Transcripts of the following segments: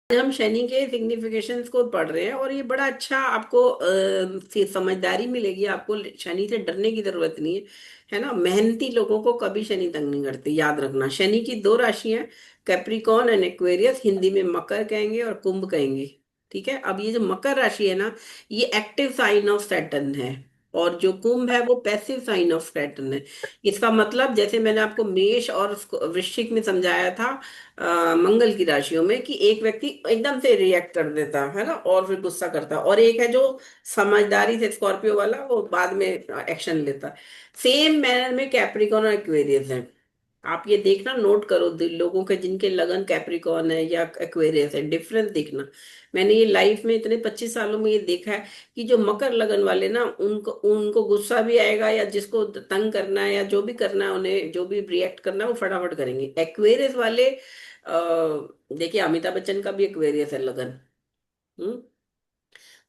हम शनि के सिग्निफिकेशंस को पढ़ रहे हैं और ये बड़ा अच्छा आपको समझदारी मिलेगी। आपको शनि से डरने की जरूरत नहीं है, है ना। मेहनती लोगों को कभी शनि तंग नहीं करती, याद रखना। शनि की दो राशियां, कैप्रिकॉर्न एंड एक्वेरियस, हिंदी में मकर कहेंगे और कुंभ कहेंगे। ठीक है। अब ये जो मकर राशि है ना, ये एक्टिव साइन ऑफ सैटर्न है, और जो कुंभ है वो पैसिव साइन ऑफ सैटर्न है। इसका मतलब जैसे मैंने आपको मेष और वृश्चिक में समझाया था, मंगल की राशियों में, कि एक व्यक्ति एकदम से रिएक्ट कर देता है ना, और फिर गुस्सा करता है, और एक है जो समझदारी से, स्कॉर्पियो वाला, वो बाद में एक्शन लेता है। सेम मैनर में कैप्रिकॉर्न और एक्वेरियस है। आप ये देखना, नोट करो लोगों के जिनके लगन कैप्रिकॉर्न है या एक्वेरियस है, डिफरेंस देखना। मैंने ये लाइफ में इतने 25 सालों में ये देखा है कि जो मकर लगन वाले ना, उनको उनको गुस्सा भी आएगा, या जिसको तंग करना है या जो भी करना है, उन्हें जो भी रिएक्ट करना है वो फटाफट करेंगे। एक्वेरियस वाले, देखिए अमिताभ बच्चन का भी एक्वेरियस है लगन। हम्म।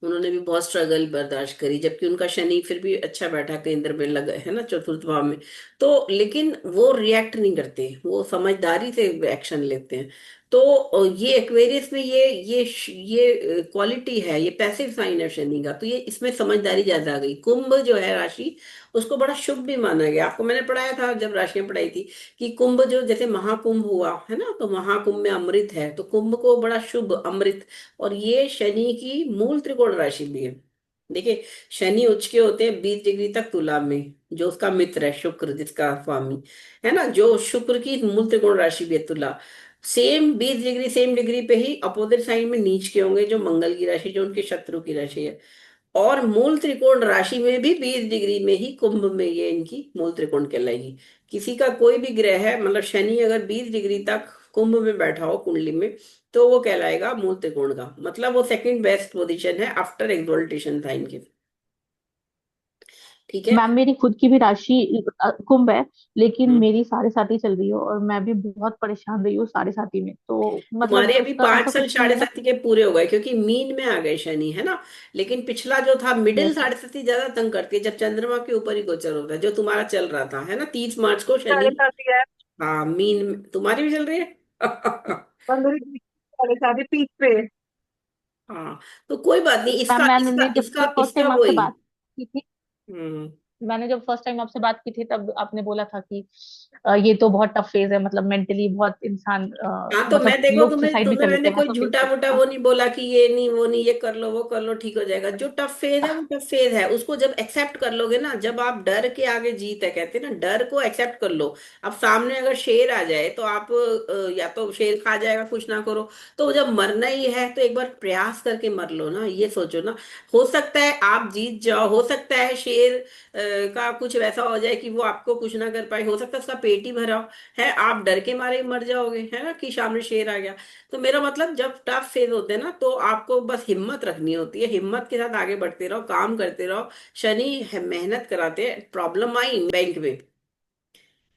उन्होंने भी बहुत स्ट्रगल बर्दाश्त करी, जबकि उनका शनि फिर भी अच्छा बैठा केंद्र में लगा है ना, चतुर्थ भाव में। तो लेकिन वो रिएक्ट नहीं करते, वो समझदारी से एक्शन लेते हैं। तो ये एक्वेरियस में ये क्वालिटी है, ये पैसिव साइन है शनि का, तो ये इसमें समझदारी ज्यादा आ गई। कुंभ जो है राशि, उसको बड़ा शुभ भी माना गया। आपको मैंने पढ़ाया था जब राशियां पढ़ाई थी, कि कुंभ जो, जैसे महाकुंभ हुआ है ना, तो महाकुंभ में अमृत है, तो कुंभ को बड़ा शुभ, अमृत। और ये शनि की मूल त्रिकोण राशि भी है। देखिए, शनि उच्च के होते हैं 20 डिग्री तक तुला में, जो उसका मित्र है शुक्र, जिसका स्वामी है ना, जो शुक्र की मूल त्रिकोण राशि भी है तुला। सेम 20 डिग्री, सेम डिग्री पे ही अपोजिट साइन में नीच के होंगे, जो मंगल की राशि, जो उनके शत्रु की राशि है। और मूल त्रिकोण राशि में भी 20 डिग्री में ही कुंभ में ये इनकी मूल त्रिकोण कहलाएगी। किसी का कोई भी ग्रह है, मतलब शनि अगर 20 डिग्री तक कुंभ में बैठा हो कुंडली में, तो वो कहलाएगा मूल त्रिकोण का, मतलब वो सेकंड बेस्ट पोजीशन है आफ्टर एक्सोल्टेशन साइन के। ठीक है। मैम मेरी खुद की भी राशि कुंभ है, लेकिन हम्म। मेरी साढ़े साथी चल रही है और मैं भी बहुत परेशान रही हूँ साढ़े साथी में, तो तुम्हारे मतलब अभी इसका पांच ऐसा साल कुछ नहीं साढ़े है ना। साथी के पूरे हो गए, क्योंकि मीन में आ गए शनि, है ना। लेकिन पिछला जो था मिडिल यस। साढ़े साथी ज्यादा तंग करती है, जब चंद्रमा के ऊपर ही गोचर होता है, जो तुम्हारा चल रहा था, है ना, 30 मार्च को शनि। साढ़े साथी है। हाँ, मीन तुम्हारी भी चल रही है। और मेरी साढ़े साथी पीक पे। हाँ, तो कोई बात नहीं, मैम इसका मैंने इसका जब इसका जब फर्स्ट इसका टाइम आपसे वही। बात की थी, हम्म। मैंने जब फर्स्ट टाइम आपसे बात की थी तब आपने बोला था कि ये तो बहुत टफ फेज है, मतलब मेंटली बहुत इंसान हाँ, तो मैं, मतलब देखो, लोग तुम्हें सुसाइड भी तुम्हें कर लेते मैंने हैं, कोई वैसा फेज झूठा चल वूटा रहा वो था। नहीं बोला कि ये नहीं वो नहीं, ये कर लो वो कर लो ठीक हो जाएगा। जो टफ फेज है वो टफ फेज है, उसको जब एक्सेप्ट कर लोगे ना, जब आप डर के आगे जीत है, कहते हैं ना, डर को एक्सेप्ट कर लो। अब सामने अगर शेर आ जाए तो आप या तो शेर खा जाएगा, कुछ ना करो। तो जब मरना ही है तो एक बार प्रयास करके मर लो ना, ये सोचो ना। हो सकता है आप जीत जाओ, हो सकता है शेर का कुछ वैसा हो जाए कि वो आपको कुछ ना कर पाए, हो सकता है उसका पेट ही भरा हो, है, आप डर के मारे मर जाओगे, है ना, कि सामने शेर आ गया। तो मेरा मतलब, जब टफ फेज होते हैं ना, तो आपको बस हिम्मत रखनी होती है, हिम्मत के साथ आगे बढ़ते रहो, काम करते रहो। शनि मेहनत कराते हैं। प्रॉब्लम आई बैंक में,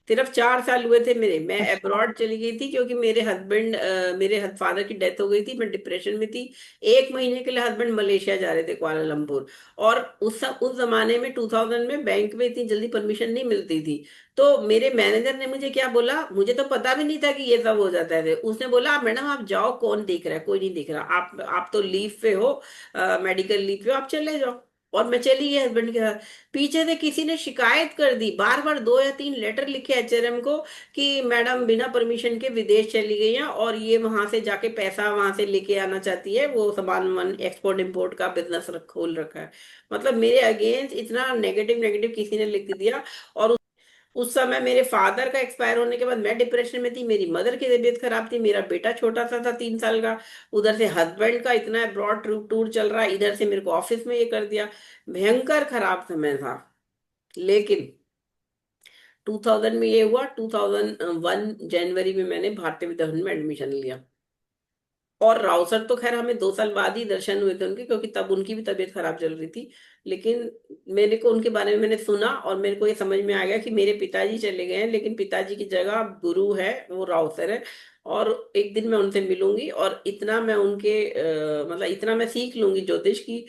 सिर्फ 4 साल हुए थे मेरे, मैं अच्छा। अब्रॉड चली गई थी, क्योंकि मेरे हस्बैंड, मेरे फादर की डेथ हो गई थी, मैं डिप्रेशन में थी। 1 महीने के लिए हस्बैंड मलेशिया जा रहे थे, कुआलालंपुर। और उस जमाने में 2000 में बैंक में इतनी जल्दी परमिशन नहीं मिलती थी। तो मेरे मैनेजर ने मुझे क्या बोला, मुझे तो पता भी नहीं था कि ये सब हो जाता है। उसने बोला, मैडम आप जाओ, कौन देख रहा है, कोई नहीं देख रहा, आप तो लीव पे हो, मेडिकल लीव पे हो, आप चले जाओ। और मैं चली गई हस्बैंड के साथ। पीछे से किसी ने शिकायत कर दी, बार बार 2 या 3 लेटर लिखे एचआरएम को, कि मैडम बिना परमिशन के विदेश चली गई हैं, और ये वहां से जाके पैसा वहां से लेके आना चाहती है, वो सामान वामान एक्सपोर्ट इंपोर्ट का बिजनेस खोल रखा है। मतलब मेरे अगेंस्ट इतना नेगेटिव नेगेटिव किसी ने लिख दिया। और उस समय मेरे फादर का एक्सपायर होने के बाद मैं डिप्रेशन में थी, मेरी मदर की तबीयत खराब थी, मेरा बेटा छोटा सा था 3 साल का, उधर से हस्बैंड का इतना अब्रॉड टूर चल रहा है, इधर से मेरे को ऑफिस में ये कर दिया। भयंकर खराब समय था। लेकिन 2000 में ये हुआ, 2001 जनवरी में मैंने भारतीय विद्याभवन में एडमिशन लिया। और राव सर तो खैर हमें 2 साल बाद ही दर्शन हुए थे उनके, क्योंकि तब उनकी भी तबीयत खराब चल रही थी। लेकिन मेरे को उनके बारे में मैंने सुना, और मेरे को ये समझ में आ गया कि मेरे पिताजी चले गए हैं, लेकिन पिताजी की जगह अब गुरु है, वो राव सर है। और एक दिन मैं उनसे मिलूंगी, और इतना मैं उनके मतलब इतना मैं सीख लूंगी ज्योतिष की।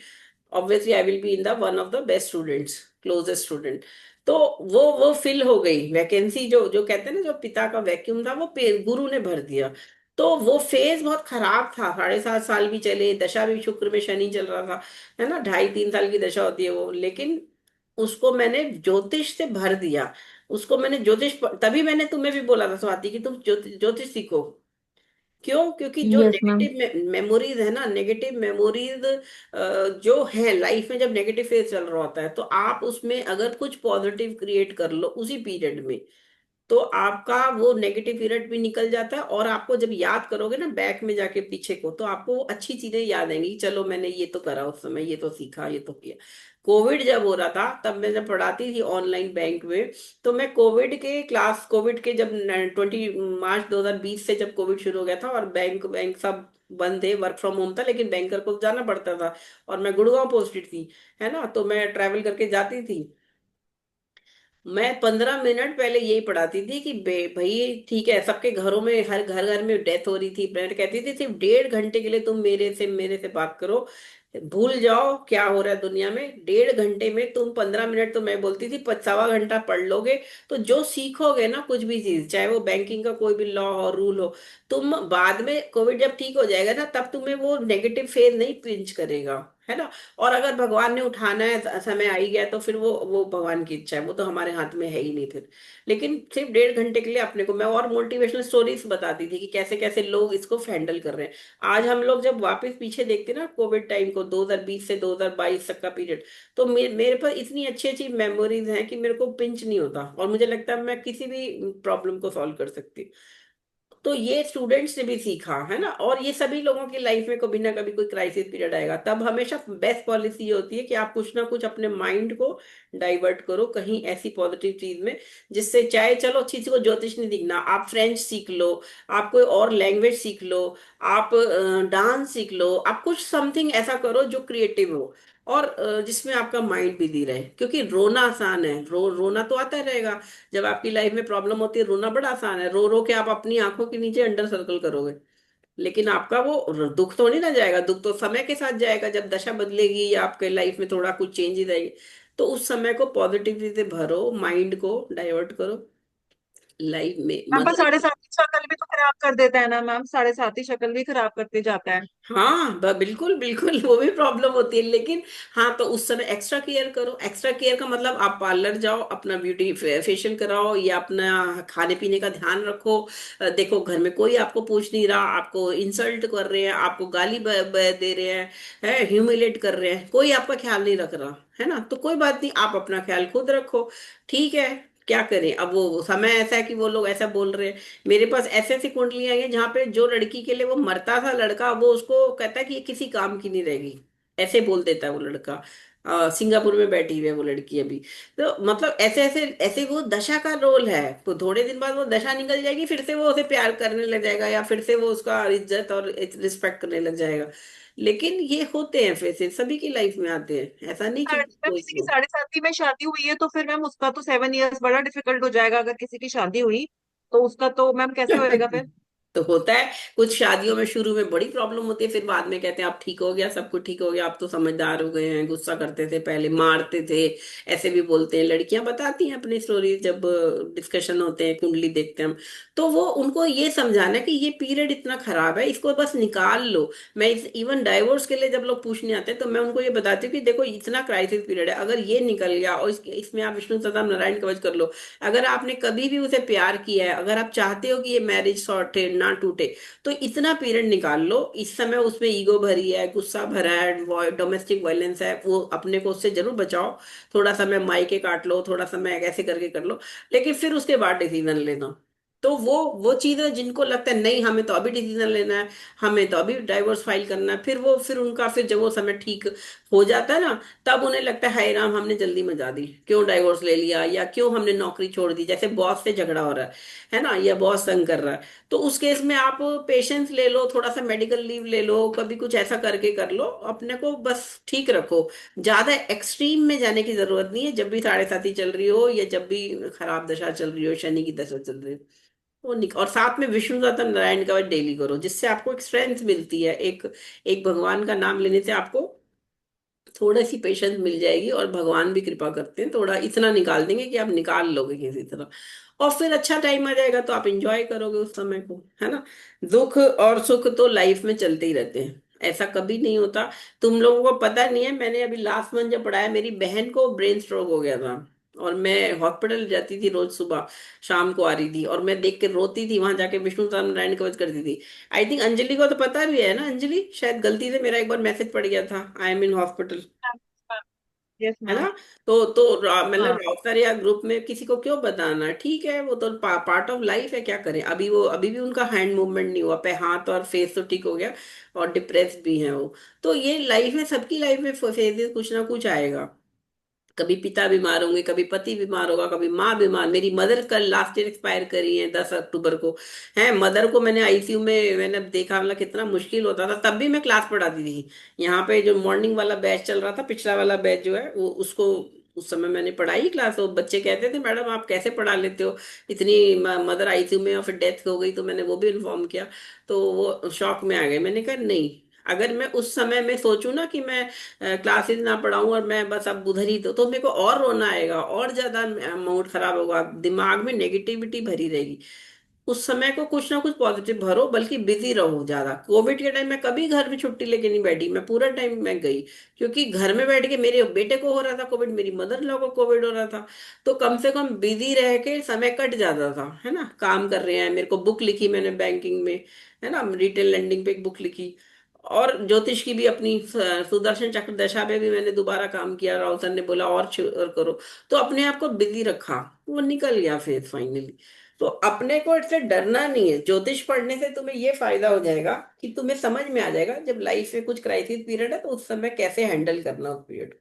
Obviously I will be in the one of the best students, closest student. तो वो फिल हो गई वैकेंसी, जो जो कहते हैं ना, जो पिता का वैक्यूम था, वो गुरु ने भर दिया। तो वो फेज बहुत खराब था, 7.5 साल भी चले, दशा भी शुक्र में शनि चल रहा था, है ना, 2.5-3 साल की दशा होती है वो। लेकिन उसको मैंने ज्योतिष से भर दिया। उसको मैंने तभी मैंने तुम्हें भी बोला था स्वाति कि तुम ज्योतिष सीखो। क्यों? क्योंकि जो यस मैम। नेगेटिव मेमोरीज है ना, नेगेटिव मेमोरीज जो है लाइफ में, जब नेगेटिव फेज चल रहा होता है, तो आप उसमें अगर कुछ पॉजिटिव क्रिएट कर लो उसी पीरियड में, तो आपका वो नेगेटिव पीरियड भी निकल जाता है। और आपको जब याद करोगे ना बैक में जाके पीछे को, तो आपको वो अच्छी चीजें याद आएंगी कि चलो मैंने ये तो करा उस समय, ये तो सीखा, ये तो किया। कोविड जब हो रहा था, तब मैं जब पढ़ाती थी ऑनलाइन बैंक में, तो मैं कोविड के जब 20 मार्च 2020 से जब कोविड शुरू हो गया था, और बैंक बैंक सब बंद थे, वर्क फ्रॉम होम था, लेकिन बैंकर को जाना पड़ता था। और मैं गुड़गांव पोस्टेड थी, है ना, तो मैं ट्रैवल करके जाती थी। मैं 15 मिनट पहले यही पढ़ाती थी कि भाई ठीक है, सबके घरों में, हर घर घर में डेथ हो रही थी, मैं कहती थी सिर्फ 1.5 घंटे के लिए तुम मेरे से बात करो, भूल जाओ क्या हो रहा है दुनिया में। 1.5 घंटे में तुम 15 मिनट, तो मैं बोलती थी 1.25 घंटा पढ़ लोगे, तो जो सीखोगे ना कुछ भी चीज, चाहे वो बैंकिंग का कोई भी लॉ हो, रूल हो, तुम बाद में कोविड जब ठीक हो जाएगा ना, तब तुम्हें वो नेगेटिव फेज नहीं पिंच करेगा, है ना। और अगर भगवान ने उठाना है, समय आ ही गया, तो फिर वो भगवान की इच्छा है, वो तो हमारे हाथ में है ही नहीं फिर। लेकिन सिर्फ 1.5 घंटे के लिए अपने को मैं और मोटिवेशनल स्टोरीज बताती थी कि कैसे कैसे लोग इसको हैंडल कर रहे हैं। आज हम लोग जब वापस पीछे देखते हैं ना कोविड टाइम को, 2020 से 2022 तक का पीरियड, तो मेरे पास इतनी अच्छी अच्छी मेमोरीज हैं कि मेरे को पिंच नहीं होता, और मुझे लगता है मैं किसी भी प्रॉब्लम को सॉल्व कर सकती। तो ये स्टूडेंट्स ने भी सीखा, है ना। और ये सभी लोगों की लाइफ में कभी ना कभी कोई क्राइसिस पीरियड आएगा, तब हमेशा बेस्ट पॉलिसी ये होती है कि आप कुछ ना कुछ अपने माइंड को डाइवर्ट करो कहीं ऐसी पॉजिटिव चीज में, जिससे, चाहे चलो किसी को ज्योतिष नहीं दिखना, आप फ्रेंच सीख लो, आप कोई और लैंग्वेज सीख लो, आप डांस सीख लो, आप कुछ समथिंग ऐसा करो जो क्रिएटिव हो, और जिसमें आपका माइंड बिजी रहे। क्योंकि रोना आसान है, रोना तो आता रहेगा। जब आपकी लाइफ में प्रॉब्लम होती है, रोना बड़ा आसान है, रो रो के आप अपनी आंखों के नीचे अंडर सर्कल करोगे, लेकिन आपका वो दुख तो नहीं ना जाएगा। दुख तो समय के साथ जाएगा, जब दशा बदलेगी या आपके लाइफ में थोड़ा कुछ चेंजेस आएंगे। तो उस समय को पॉजिटिविटी से भरो, माइंड को डाइवर्ट करो, लाइफ में मैम पर मजा। 7.5 की शक्ल भी तो खराब कर देता है ना मैम, 7.5 की शक्ल भी खराब करते जाता है। हाँ, बिल्कुल बिल्कुल, वो भी प्रॉब्लम होती है, लेकिन हाँ, तो उस समय एक्स्ट्रा केयर करो। एक्स्ट्रा केयर का मतलब आप पार्लर जाओ, अपना ब्यूटी फेशियल कराओ, या अपना खाने पीने का ध्यान रखो। देखो घर में कोई आपको पूछ नहीं रहा, आपको इंसल्ट कर रहे हैं, आपको गाली दे रहे हैं, ह्यूमिलेट कर रहे हैं, कोई आपका ख्याल नहीं रख रहा, है ना। तो कोई बात नहीं, आप अपना ख्याल खुद रखो, ठीक है। क्या करें, अब वो समय ऐसा है कि वो लोग ऐसा बोल रहे हैं। मेरे पास ऐसे ऐसी कुंडलियां आई हैं जहाँ पे जो लड़की के लिए वो मरता था लड़का, वो उसको कहता है कि ये किसी काम की नहीं रहेगी, ऐसे बोल देता है वो लड़का। सिंगापुर में बैठी हुई है वो लड़की अभी। तो मतलब ऐसे ऐसे ऐसे वो दशा का रोल है, तो थोड़े दिन बाद वो दशा निकल जाएगी, फिर से वो उसे प्यार करने लग जाएगा, या फिर से वो उसका इज्जत और रिस्पेक्ट करने लग जाएगा। लेकिन ये होते हैं, फिर से सभी की लाइफ में आते हैं, ऐसा नहीं कि मैम कोई किसी की को। 7.5 में शादी हुई है तो फिर मैम उसका तो 7 इयर्स बड़ा डिफिकल्ट हो जाएगा, अगर किसी की शादी हुई तो उसका तो मैम कैसे होएगा फिर। तो होता है, कुछ शादियों में शुरू में बड़ी प्रॉब्लम होती है, फिर बाद में कहते हैं आप ठीक हो गया, सब कुछ ठीक हो गया, आप तो समझदार हो गए हैं, गुस्सा करते थे पहले, मारते थे, ऐसे भी बोलते हैं। लड़कियां बताती हैं अपनी स्टोरी, जब डिस्कशन होते हैं, कुंडली देखते हैं हम, तो वो उनको ये समझाना है कि ये पीरियड इतना खराब है, इसको बस निकाल लो। मैं इवन डाइवोर्स के लिए जब लोग पूछने आते हैं, तो मैं उनको ये बताती हूँ कि देखो इतना क्राइसिस पीरियड है, अगर ये निकल गया, और इसमें आप विष्णु सहस्त्रनाम नारायण कवच कर लो। अगर आपने कभी भी उसे प्यार किया है, अगर आप चाहते हो कि ये मैरिज सॉर्टेड ना टूटे, तो इतना पीरियड निकाल लो। इस समय उसमें ईगो भरी है, गुस्सा भरा है, डोमेस्टिक वायलेंस है, वो अपने को उससे जरूर बचाओ। थोड़ा समय मायके काट लो, थोड़ा समय ऐसे करके कर लो, लेकिन फिर उसके बाद डिसीजन लेना। तो वो चीजें जिनको लगता है नहीं हमें तो अभी डिसीजन लेना है, हमें तो अभी डाइवोर्स फाइल करना है, फिर उनका फिर जब वो समय ठीक हो जाता है ना, तब उन्हें लगता है हाय राम, हमने जल्दी मचा दी, क्यों डाइवोर्स ले लिया, या क्यों हमने नौकरी छोड़ दी, जैसे बॉस से झगड़ा हो रहा है ना, या बॉस तंग कर रहा है। तो उस केस में आप पेशेंस ले लो, थोड़ा सा मेडिकल लीव ले लो, कभी कुछ ऐसा करके कर लो, अपने को बस ठीक रखो। ज्यादा एक्सट्रीम में जाने की जरूरत नहीं है, जब भी 7.5 चल रही हो, या जब भी खराब दशा चल रही हो, शनि की दशा चल रही हो, और साथ में विष्णु सहस्त्र नारायण का डेली करो, जिससे आपको एक स्ट्रेंथ मिलती है, एक एक भगवान का नाम लेने से आपको थोड़ी सी पेशेंस मिल जाएगी, और भगवान भी कृपा करते हैं, थोड़ा इतना निकाल देंगे कि आप निकाल लोगे किसी तरह। और फिर अच्छा टाइम आ जाएगा तो आप इंजॉय करोगे उस समय को, है ना। दुख और सुख तो लाइफ में चलते ही रहते हैं, ऐसा कभी नहीं होता। तुम लोगों को पता नहीं है, मैंने अभी लास्ट मंथ जब पढ़ाया, मेरी बहन को ब्रेन स्ट्रोक हो गया था, और मैं हॉस्पिटल जाती थी रोज सुबह, शाम को आ रही थी, और मैं देख के रोती थी वहां जाके, विष्णु सहस्त्र नारायण कवच करती थी। आई थिंक अंजलि को तो पता भी है ना, अंजलि शायद गलती से मेरा एक बार मैसेज पड़ गया था, I am in hospital, yes है ना। मैम। मतलब हाँ। राउटर या ग्रुप में किसी को क्यों बताना, ठीक है, वो तो पार्ट ऑफ लाइफ है, क्या करें। अभी वो अभी भी उनका हैंड मूवमेंट नहीं हुआ, पे हाथ और फेस तो ठीक हो गया, और डिप्रेस्ड भी है वो। तो ये लाइफ में, सबकी लाइफ में फेजेस कुछ ना कुछ आएगा। कभी पिता बीमार होंगे, कभी पति बीमार होगा, कभी माँ बीमार। मेरी मदर कल लास्ट ईयर एक्सपायर करी है 10 अक्टूबर को। है, मदर को मैंने आईसीयू में मैंने देखा, मतलब कितना मुश्किल होता था, तब भी मैं क्लास पढ़ाती थी। यहाँ पे जो मॉर्निंग वाला बैच चल रहा था, पिछला वाला बैच जो है वो, उसको उस समय मैंने पढ़ाई क्लास। तो बच्चे कहते थे, मैडम आप कैसे पढ़ा लेते हो, इतनी मदर आईसीयू में और फिर डेथ हो गई। तो मैंने वो भी इन्फॉर्म किया, तो वो शॉक में आ गए। मैंने कहा नहीं, अगर मैं उस समय में सोचूं ना कि मैं क्लासेस ना पढ़ाऊं और मैं बस अब उधर ही, तो मेरे को और रोना आएगा, और ज्यादा मूड खराब होगा, दिमाग में नेगेटिविटी भरी रहेगी। उस समय को कुछ ना कुछ पॉजिटिव भरो, बल्कि बिजी रहो ज्यादा। कोविड के टाइम में कभी घर में छुट्टी लेके नहीं बैठी, मैं पूरा टाइम मैं गई, क्योंकि घर में बैठ के मेरे बेटे को हो रहा था कोविड, मेरी मदर इन लॉ को कोविड हो रहा था। तो कम से कम बिजी रह के समय कट जाता था, है ना। काम कर रहे हैं, मेरे को बुक लिखी मैंने बैंकिंग में, है ना, रिटेल लेंडिंग पे एक बुक लिखी। और ज्योतिष की भी अपनी सुदर्शन चक्र दशा पे भी मैंने दोबारा काम किया, राव सर ने बोला और करो। तो अपने आप को बिजी रखा, वो निकल गया फिर फाइनली। तो अपने को इससे डरना नहीं है। ज्योतिष पढ़ने से तुम्हें ये फायदा हो जाएगा कि तुम्हें समझ में आ जाएगा जब लाइफ में कुछ क्राइसिस पीरियड है, तो उस समय कैसे हैंडल करना उस पीरियड।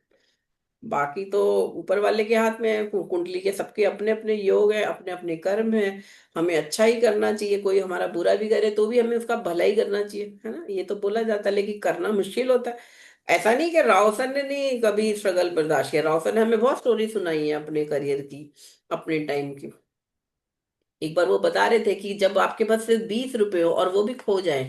बाकी तो ऊपर वाले के हाथ में है, कुंडली के सबके अपने अपने योग है, अपने अपने कर्म है। हमें अच्छा ही करना चाहिए, कोई हमारा बुरा भी करे तो भी हमें उसका भला ही करना चाहिए, है ना। ये तो बोला जाता है, लेकिन करना मुश्किल होता है। ऐसा नहीं कि राव सर ने नहीं कभी स्ट्रगल बर्दाश्त किया, राव सर ने हमें बहुत स्टोरी सुनाई है अपने करियर की, अपने टाइम की। एक बार वो बता रहे थे कि जब आपके पास सिर्फ 20 रुपए हो और वो भी खो जाए,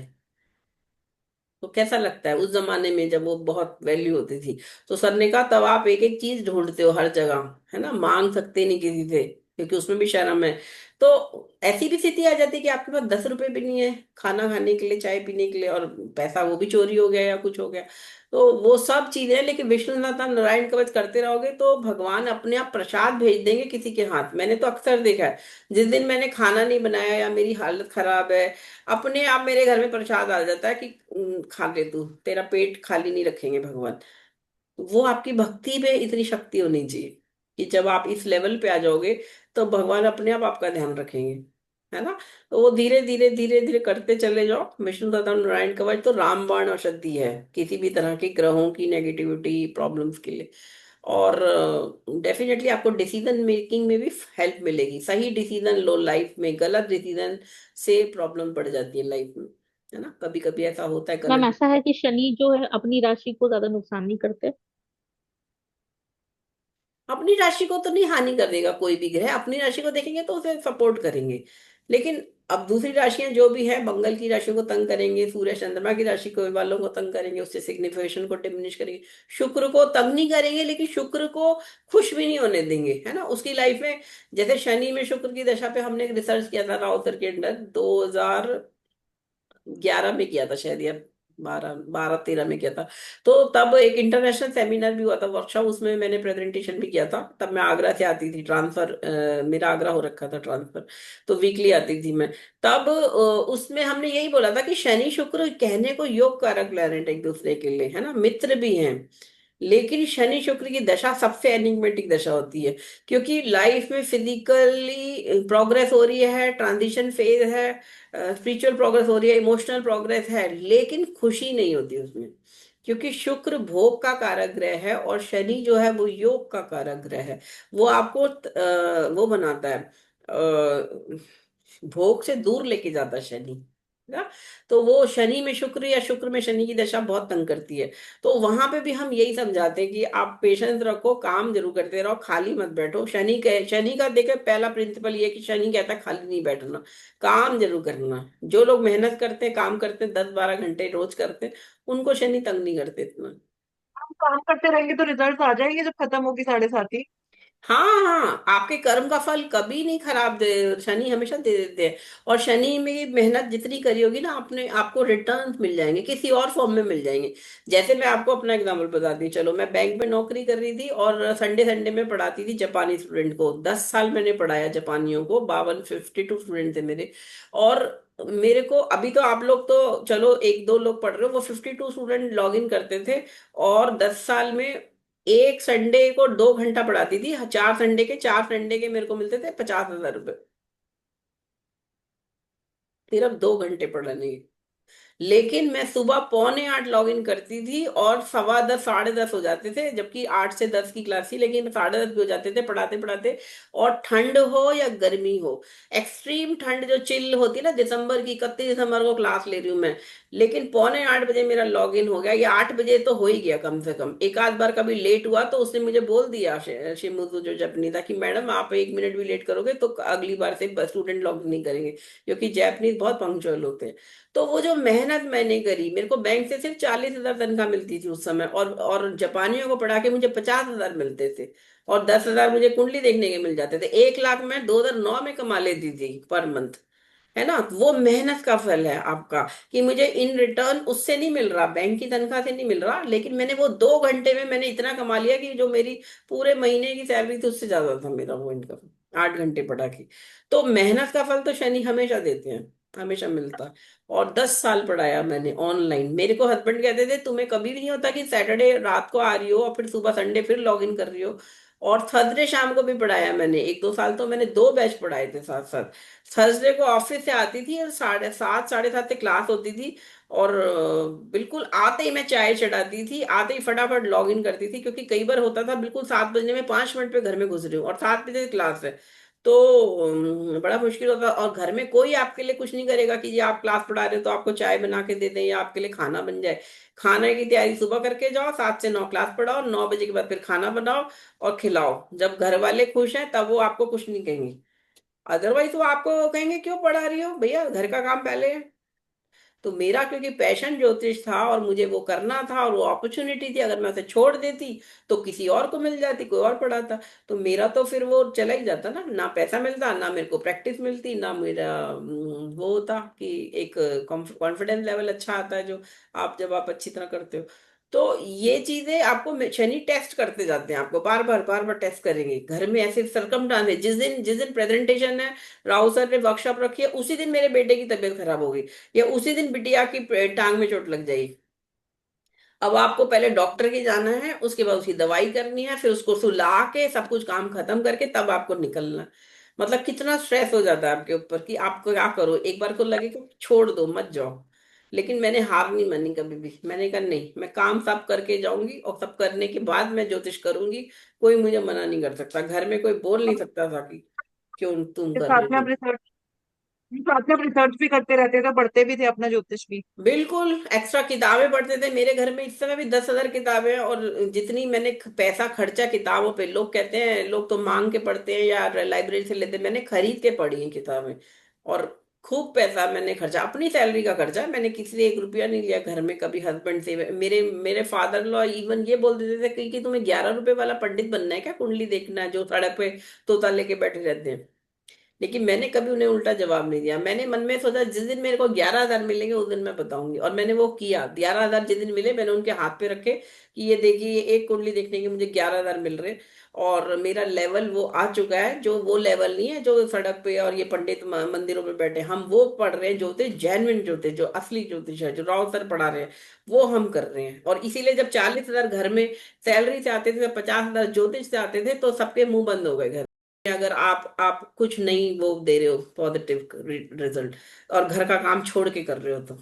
तो कैसा लगता है। उस जमाने में जब वो बहुत वैल्यू होती थी, तो सर ने कहा तब आप एक एक चीज ढूंढते हो हर जगह, है ना, मांग सकते नहीं किसी से, क्योंकि उसमें भी शर्म है। तो ऐसी भी स्थिति आ जाती है कि आपके पास 10 रुपए भी नहीं है खाना खाने के लिए, चाय पीने के लिए, और पैसा वो भी चोरी हो गया या कुछ हो गया। तो वो सब चीजें हैं, लेकिन विष्णुनाथ आप नारायण कवच करते रहोगे तो भगवान अपने आप प्रसाद भेज देंगे किसी के हाथ। मैंने तो अक्सर देखा है, जिस दिन मैंने खाना नहीं बनाया या मेरी हालत खराब है, अपने आप मेरे घर में प्रसाद आ जाता है कि खा ले तू, तेरा पेट खाली नहीं रखेंगे भगवान। वो आपकी भक्ति में इतनी शक्ति होनी चाहिए कि जब आप इस लेवल पे आ जाओगे, तो भगवान अपने आप आपका ध्यान रखेंगे, है ना। तो वो धीरे धीरे धीरे धीरे करते चले जाओ। विष्णु दाता नारायण कवच तो रामबाण औषधि है किसी भी तरह के ग्रहों की नेगेटिविटी प्रॉब्लम्स के लिए। और डेफिनेटली आपको डिसीजन मेकिंग में भी हेल्प मिलेगी। सही डिसीजन लो लाइफ में, गलत डिसीजन से प्रॉब्लम पड़ जाती है लाइफ में, है ना। कभी कभी ऐसा होता है मैम गलत। ऐसा है कि शनि जो है अपनी राशि को ज्यादा नुकसान नहीं करते? अपनी राशि को तो नहीं हानि कर देगा कोई भी ग्रह, अपनी राशि को देखेंगे तो उसे सपोर्ट करेंगे। लेकिन अब दूसरी राशियां जो भी है, मंगल की राशि को तंग करेंगे, सूर्य चंद्रमा की राशि को वालों को तंग करेंगे, उससे सिग्निफिकेशन को डिमिनिश करेंगे। शुक्र को तंग नहीं करेंगे, लेकिन शुक्र को खुश भी नहीं होने देंगे, है ना, उसकी लाइफ में। जैसे शनि में शुक्र की दशा पे हमने रिसर्च किया था राव सर के अंडर, 2011 में किया था शायद, या 12 12 13 में किया था। तो तब एक इंटरनेशनल सेमिनार भी हुआ था, वर्कशॉप, उसमें मैंने प्रेजेंटेशन भी किया था। तब मैं आगरा से आती थी, ट्रांसफर मेरा आगरा हो रखा था ट्रांसफर, तो वीकली आती थी मैं। तब उसमें हमने यही बोला था कि शनि शुक्र कहने को योग कारक प्लैनेट एक दूसरे के लिए, है ना, मित्र भी हैं। लेकिन शनि शुक्र की दशा सबसे एनिग्मेटिक दशा होती है, क्योंकि लाइफ में फिजिकली प्रोग्रेस हो रही है, ट्रांजिशन फेज है, स्पिरिचुअल प्रोग्रेस हो रही है, इमोशनल प्रोग्रेस है, लेकिन खुशी नहीं होती उसमें। क्योंकि शुक्र भोग का कारक ग्रह है, और शनि जो है वो योग का कारक ग्रह है। वो आपको वो बनाता है, भोग से दूर लेके जाता है शनि, ना। तो वो शनि में शुक्र या शुक्र में शनि की दशा बहुत तंग करती है। तो वहां पे भी हम यही समझाते हैं कि आप पेशेंस रखो, काम जरूर करते रहो, खाली मत बैठो। शनि का देखे पहला प्रिंसिपल ये है कि शनि कहता है खाली नहीं बैठना, काम जरूर करना। जो लोग मेहनत करते हैं, काम करते हैं, 10 12 घंटे रोज करते हैं, उनको शनि तंग नहीं करते इतना। हम काम करते रहेंगे तो रिजल्ट आ जाएंगे जब खत्म होगी 7.5 ही। हाँ हाँ, आपके कर्म का फल कभी नहीं खराब दे, शनि हमेशा दे देते हैं। और शनि में मेहनत जितनी करी होगी ना आपने, आपको रिटर्न मिल जाएंगे, किसी और फॉर्म में मिल जाएंगे। जैसे मैं आपको अपना एग्जांपल बताती हूँ, चलो मैं बैंक में नौकरी कर रही थी और संडे संडे में पढ़ाती थी जापानी स्टूडेंट को। 10 साल मैंने पढ़ाया जापानियों को, 52 52 स्टूडेंट थे मेरे। और मेरे को अभी तो आप लोग तो चलो एक दो लोग पढ़ रहे हो, वो 52 स्टूडेंट लॉग इन करते थे। और 10 साल में एक संडे को 2 घंटा पढ़ाती थी, 4 संडे के, 4 संडे के मेरे को मिलते थे 50,000 रुपए, सिर्फ 2 घंटे पढ़ाने के। लेकिन मैं सुबह पौने 8 लॉग इन करती थी और 10:15 10:30 हो जाते थे, जबकि 8 से 10 की क्लास थी, लेकिन 10:30 भी हो जाते थे पढ़ाते पढ़ाते। और ठंड हो या गर्मी हो, एक्सट्रीम ठंड जो चिल होती है ना, दिसंबर की 31 दिसंबर को क्लास ले रही हूँ मैं, लेकिन पौने 8 बजे मेरा लॉग इन हो गया, या 8 बजे तो हो ही गया कम से कम। एक आध बार कभी लेट हुआ तो उसने मुझे बोल दिया, शिमुजू जो जापानी था, कि मैडम आप 1 मिनट भी लेट करोगे तो अगली बार से स्टूडेंट लॉग इन नहीं करेंगे, क्योंकि जैपनीज बहुत पंक्चुअल होते हैं। तो वो जो मेहनत मैंने करी, मेरे को बैंक से सिर्फ 40,000 तनख्वाह मिलती थी उस समय, और जापानियों को पढ़ा के मुझे 50,000 मिलते थे। और 10,000 मुझे कुंडली देखने के मिल जाते थे। 1 लाख मैं 2009 में कमा लेती थी पर मंथ। है ना, वो मेहनत का फल है आपका, कि मुझे इन रिटर्न उससे नहीं मिल रहा, बैंक की तनख्वाह से नहीं मिल रहा, लेकिन मैंने वो 2 घंटे में मैंने इतना कमा लिया कि जो मेरी पूरे महीने की सैलरी थी उससे ज्यादा था मेरा वो इनकम, 8 घंटे पढ़ा के। तो मेहनत का फल तो शनि हमेशा देते हैं, हमेशा मिलता है। और 10 साल पढ़ाया मैंने ऑनलाइन। मेरे को हस्बैंड कहते थे तुम्हें कभी भी नहीं होता कि सैटरडे रात को आ रही हो और फिर सुबह संडे फिर लॉग इन कर रही हो। और थर्सडे शाम को भी पढ़ाया मैंने, 1 2 साल तो मैंने 2 बैच पढ़ाए थे साथ साथ। थर्सडे को ऑफिस से आती थी और 7:30 7:30 से क्लास होती थी। और बिल्कुल आते ही मैं चाय चढ़ाती थी, आते ही फटाफट लॉग इन करती थी, क्योंकि कई बार होता था बिल्कुल 7 बजने में 5 मिनट पे घर में घुस रही हूँ और 7 बजे क्लास है। तो बड़ा मुश्किल होता। और घर में कोई आपके लिए कुछ नहीं करेगा कि ये आप क्लास पढ़ा रहे हो तो आपको चाय बना के दे दें या आपके लिए खाना बन जाए। खाने की तैयारी सुबह करके जाओ, 7 से 9 क्लास पढ़ाओ, 9 बजे के बाद फिर खाना बनाओ और खिलाओ। जब घर वाले खुश हैं तब वो आपको कुछ नहीं कहेंगे, अदरवाइज वो आपको कहेंगे क्यों पढ़ा रही हो भैया, घर का काम पहले है। तो मेरा क्योंकि पैशन ज्योतिष था और मुझे वो करना था और वो अपॉर्चुनिटी थी, अगर मैं उसे छोड़ देती तो किसी और को मिल जाती, कोई और पढ़ाता। तो मेरा तो फिर वो चला ही जाता ना, ना पैसा मिलता, ना मेरे को प्रैक्टिस मिलती, ना मेरा वो होता कि एक कॉन्फिडेंस लेवल अच्छा आता है जो आप जब आप अच्छी तरह करते हो। तो ये चीजें आपको शनि टेस्ट करते जाते हैं, आपको बार बार बार बार टेस्ट करेंगे। घर में ऐसे सरकमस्टांस है, जिस दिन प्रेजेंटेशन है, राव सर ने वर्कशॉप रखी है, उसी दिन मेरे बेटे की तबीयत खराब हो गई, या उसी दिन बिटिया की टांग में चोट लग जाएगी। अब आपको पहले डॉक्टर के जाना है, उसके बाद उसकी दवाई करनी है, फिर उसको सुला के सब कुछ काम खत्म करके तब आपको निकलना है। मतलब कितना स्ट्रेस हो जाता है आपके ऊपर कि आपको क्या करो, एक बार को लगेगा कि छोड़ दो मत जाओ। लेकिन मैंने हार नहीं मानी कभी भी, मैंने कहा नहीं, मैं काम सब करके जाऊंगी और सब करने के बाद मैं ज्योतिष करूंगी। कोई मुझे मना नहीं कर सकता, घर में कोई बोल नहीं सकता था कि क्यों तुम के कर साथ रहे में हो। आप रिसर्च साथ में आप रिसर्च भी करते रहते थे, पढ़ते भी थे अपना ज्योतिष भी। बिल्कुल, एक्स्ट्रा किताबें पढ़ते थे। मेरे घर में इस समय भी 10,000 किताबें हैं, और जितनी मैंने पैसा खर्चा किताबों पे, लोग कहते हैं लोग तो मांग के पढ़ते हैं या लाइब्रेरी से लेते हैं, मैंने खरीद के पढ़ी हैं किताबें। और खूब पैसा मैंने खर्चा, अपनी सैलरी का खर्चा, मैंने किसी से 1 रुपया नहीं लिया घर में कभी हस्बैंड से। मेरे मेरे फादर लॉ इवन ये बोल देते थे कि तुम्हें 11 रुपए वाला पंडित बनना है क्या, कुंडली देखना है, जो सड़क पे तोता लेके बैठे रहते हैं। लेकिन मैंने कभी उन्हें उल्टा जवाब नहीं दिया। मैंने मन में सोचा जिस दिन मेरे को 11,000 मिलेंगे उस दिन मैं बताऊंगी, और मैंने वो किया। 11,000 जिस दिन मिले मैंने उनके हाथ पे रखे कि ये देखिए, ये एक कुंडली देखने के मुझे 11,000 मिल रहे हैं। और मेरा लेवल वो आ चुका है, जो वो लेवल नहीं है जो सड़क पे और ये पंडित मंदिरों में बैठे, हम वो पढ़ रहे हैं ज्योतिष, जेन्युइन ज्योतिष, जो असली ज्योतिष है, जो राव सर पढ़ा रहे हैं, वो हम कर रहे हैं। और इसीलिए जब 40,000 घर में सैलरी से आते थे, 50,000 ज्योतिष से आते थे, तो सबके मुंह बंद हो गए घर। अगर आप कुछ नहीं वो दे रहे हो पॉजिटिव रिजल्ट, और घर का काम छोड़ के कर रहे हो तो,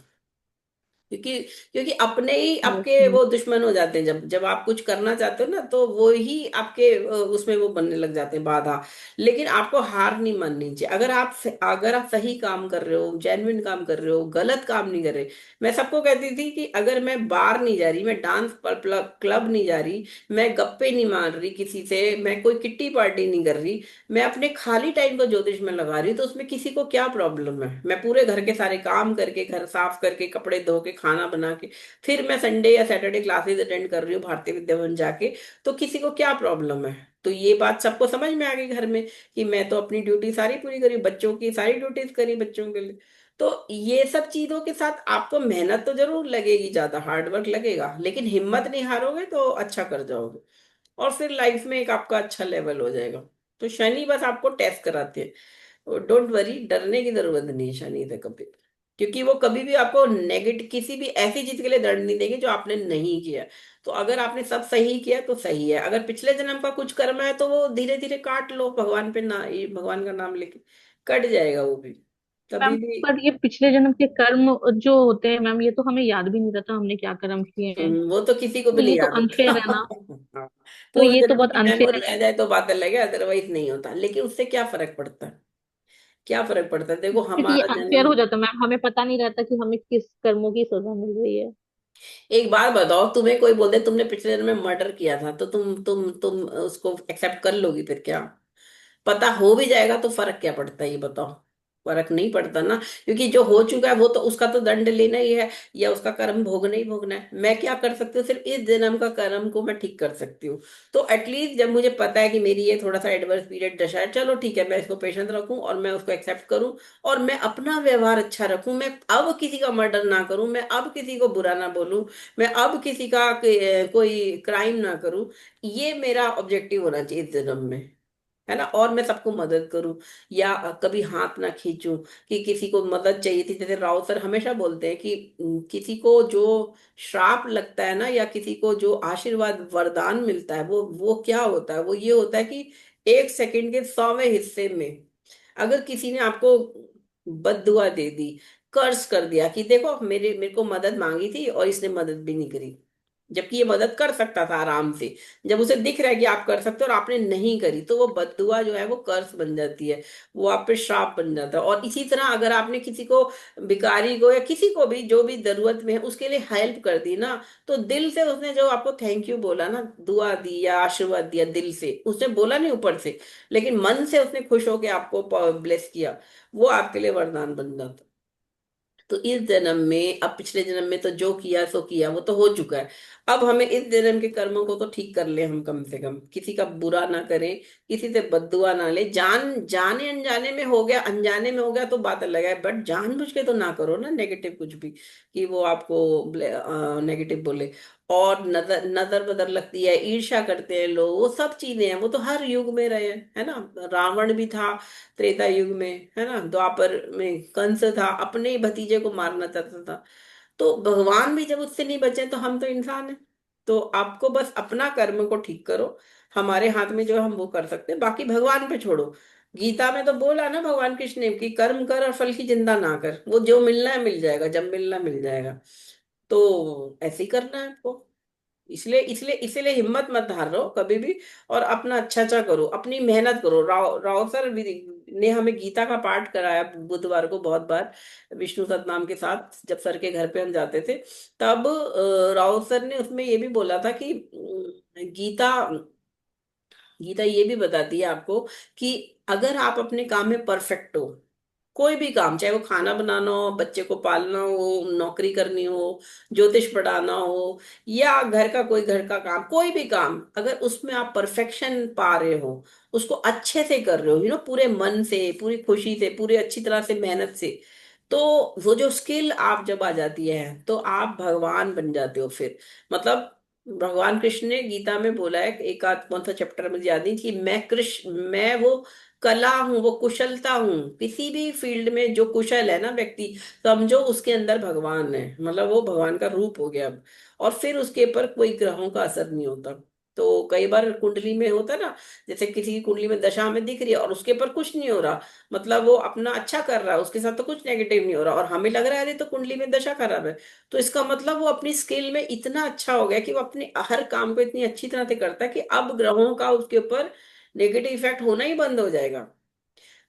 क्योंकि क्योंकि अपने ही यस आपके यस। वो दुश्मन हो जाते हैं। जब जब आप कुछ करना चाहते हो ना, तो वो ही आपके उसमें वो बनने लग जाते हैं बाधा। लेकिन आपको हार नहीं माननी चाहिए। अगर आप सही काम कर रहे हो, जेन्युइन काम कर रहे हो, गलत काम नहीं कर रहे। मैं सबको कहती थी कि अगर मैं बार नहीं जा रही, मैं डांस क्लब नहीं जा रही, मैं गप्पे नहीं मार रही किसी से, मैं कोई किट्टी पार्टी नहीं कर रही, मैं अपने खाली टाइम को ज्योतिष में लगा रही हूँ, तो उसमें किसी को क्या प्रॉब्लम है। मैं पूरे घर के सारे काम करके, घर साफ करके, कपड़े धो के, खाना बना के, फिर मैं संडे या सैटरडे क्लासेस अटेंड कर रही हूँ भारतीय विद्याभवन जाके, तो किसी को क्या प्रॉब्लम है। तो ये बात सबको समझ में आ गई घर में कि मैं तो अपनी ड्यूटी सारी पूरी करी, बच्चों की सारी ड्यूटीज करी बच्चों के लिए। तो ये सब चीजों के साथ आपको मेहनत तो जरूर लगेगी, ज्यादा हार्डवर्क लगेगा, लेकिन हिम्मत नहीं हारोगे तो अच्छा कर जाओगे, और फिर लाइफ में एक आपका अच्छा लेवल हो जाएगा। तो शनि बस आपको टेस्ट कराते हैं, डोंट वरी, डरने की जरूरत नहीं है शनि से कभी, क्योंकि वो कभी भी आपको नेगेटिव किसी भी ऐसी चीज के लिए दंड नहीं देंगे जो आपने नहीं किया। तो अगर आपने सब सही किया तो सही है, अगर पिछले जन्म का कुछ कर्म है तो वो धीरे धीरे काट लो, भगवान पे ना, ये भगवान का नाम लेके कट जाएगा वो भी, कभी मैम भी। पर ये पिछले जन्म के कर्म जो होते हैं मैम, ये तो हमें याद भी नहीं रहता हमने क्या कर्म किए हैं। वो तो किसी को भी तो नहीं ये तो याद होता। अनफेयर है ना। हाँ, तो पूर्व ये तो जन्म बहुत की अनफेयर मेमोरी है। आ जाए तो बात अलग है, अदरवाइज नहीं होता, लेकिन उससे क्या फर्क पड़ता है, क्या फर्क पड़ता है, देखो क्योंकि ये हमारा अनफेयर जन्म। हो जाता है मैम, हमें पता नहीं रहता कि हमें किस कर्मों की सजा मिल रही है। एक बात बताओ, तुम्हें कोई बोल दे तुमने पिछले जन्म में मर्डर किया था, तो तुम उसको एक्सेप्ट कर लोगी फिर क्या? पता हो भी जाएगा तो फर्क क्या पड़ता है, ये बताओ? फर्क नहीं पड़ता ना, क्योंकि जो हो चुका है वो तो उसका तो दंड लेना ही है, या उसका कर्म भोगना ही भोगना है। मैं क्या कर सकती हूँ, सिर्फ इस जन्म का कर्म को मैं ठीक कर सकती हूँ। तो एटलीस्ट जब मुझे पता है कि मेरी ये थोड़ा सा एडवर्स पीरियड दशा है, चलो ठीक है, मैं इसको पेशेंस रखूं और मैं उसको एक्सेप्ट करूं, और मैं अपना व्यवहार अच्छा रखूं, मैं अब किसी का मर्डर ना करूं, मैं अब किसी को बुरा ना बोलूं, मैं अब किसी का कोई क्राइम ना करूं। ये मेरा ऑब्जेक्टिव होना चाहिए इस जन्म में, है ना। और मैं सबको मदद करूं, या कभी हाथ ना खींचूं कि किसी को मदद चाहिए थी, जैसे राव सर हमेशा बोलते हैं कि किसी को जो श्राप लगता है ना, या किसी को जो आशीर्वाद वरदान मिलता है, वो क्या होता है, वो ये होता है कि 1 सेकंड के 100वें हिस्से में अगर किसी ने आपको बद्दुआ दे दी, कर्ज कर दिया कि देखो मेरे को मदद मांगी थी और इसने मदद भी नहीं करी, जबकि ये मदद कर सकता था आराम से, जब उसे दिख रहा है कि आप कर सकते हो और आपने नहीं करी, तो वो बद्दुआ जो है वो कर्ज बन जाती है, वो आप पे श्राप बन जाता है। और इसी तरह अगर आपने किसी को, भिखारी को या किसी को भी जो भी जरूरत में है उसके लिए हेल्प कर दी ना, तो दिल से उसने जो आपको थैंक यू बोला ना, दुआ दी या आशीर्वाद दिया, दिल से उसने बोला नहीं ऊपर से, लेकिन मन से उसने खुश होकर आपको ब्लेस किया, वो आपके लिए वरदान बन जाता। तो इस जन्म में, अब पिछले जन्म में तो जो किया सो किया, वो तो हो चुका है। अब हमें इस जन्म के कर्मों को तो ठीक कर ले हम, कम से कम किसी का बुरा ना करें, किसी से बददुआ ना ले, जाने अनजाने में हो गया, अनजाने में हो गया तो बात अलग है, बट जानबूझ के तो ना करो ना नेगेटिव कुछ भी, कि वो आपको नेगेटिव बोले। और नजर नजर बदर लगती है, ईर्ष्या करते हैं लोग, वो सब चीजें हैं, वो तो हर युग में रहे हैं, है ना। रावण भी था त्रेता युग में, है ना, द्वापर में कंस था, अपने ही भतीजे को मारना चाहता था। तो भगवान भी जब उससे नहीं बचे तो हम तो इंसान हैं। तो आपको बस अपना कर्म को ठीक करो, हमारे हाथ में जो है हम वो कर सकते हैं, बाकी भगवान पे छोड़ो। गीता में तो बोला ना भगवान कृष्ण ने कि कर्म कर और फल की चिंता ना कर, वो जो मिलना है मिल जाएगा, जब मिलना मिल जाएगा। तो ऐसे ही करना है आपको। इसलिए इसलिए इसलिए हिम्मत मत हारो कभी भी, और अपना अच्छा अच्छा करो, अपनी मेहनत करो। राव राव सर भी ने हमें गीता का पाठ कराया बुधवार को बहुत बार, विष्णु सतनाम के साथ, जब सर के घर पे हम जाते थे, तब राव सर ने उसमें ये भी बोला था कि गीता गीता ये भी बताती है आपको कि अगर आप अपने काम में परफेक्ट हो, कोई भी काम, चाहे वो खाना बनाना हो, बच्चे को पालना हो, नौकरी करनी हो, ज्योतिष पढ़ाना हो, या घर का काम, कोई भी काम, अगर उसमें आप परफेक्शन पा रहे हो, उसको अच्छे से कर रहे हो, पूरे मन से, पूरी खुशी से, पूरी अच्छी तरह से मेहनत से, तो वो जो स्किल आप जब आ जाती है तो आप भगवान बन जाते हो फिर। मतलब भगवान कृष्ण ने गीता में बोला है, एक आध कौन सा चैप्टर मुझे याद नहीं, कि मैं वो कला हूँ, वो कुशलता हूँ, किसी भी फील्ड में जो कुशल है ना व्यक्ति, समझो उसके अंदर भगवान है, मतलब वो भगवान का रूप हो गया अब। और फिर उसके ऊपर कोई ग्रहों का असर नहीं होता। तो कई बार कुंडली में होता है ना, जैसे किसी की कुंडली में दशा हमें दिख रही है और उसके ऊपर कुछ नहीं हो रहा, मतलब वो अपना अच्छा कर रहा है, उसके साथ तो कुछ नेगेटिव नहीं हो रहा, और हमें लग रहा है अरे तो कुंडली में दशा खराब है, तो इसका मतलब वो अपनी स्किल में इतना अच्छा हो गया कि वो अपने हर काम को इतनी अच्छी तरह से करता है कि अब ग्रहों का उसके ऊपर नेगेटिव इफेक्ट होना ही बंद हो जाएगा।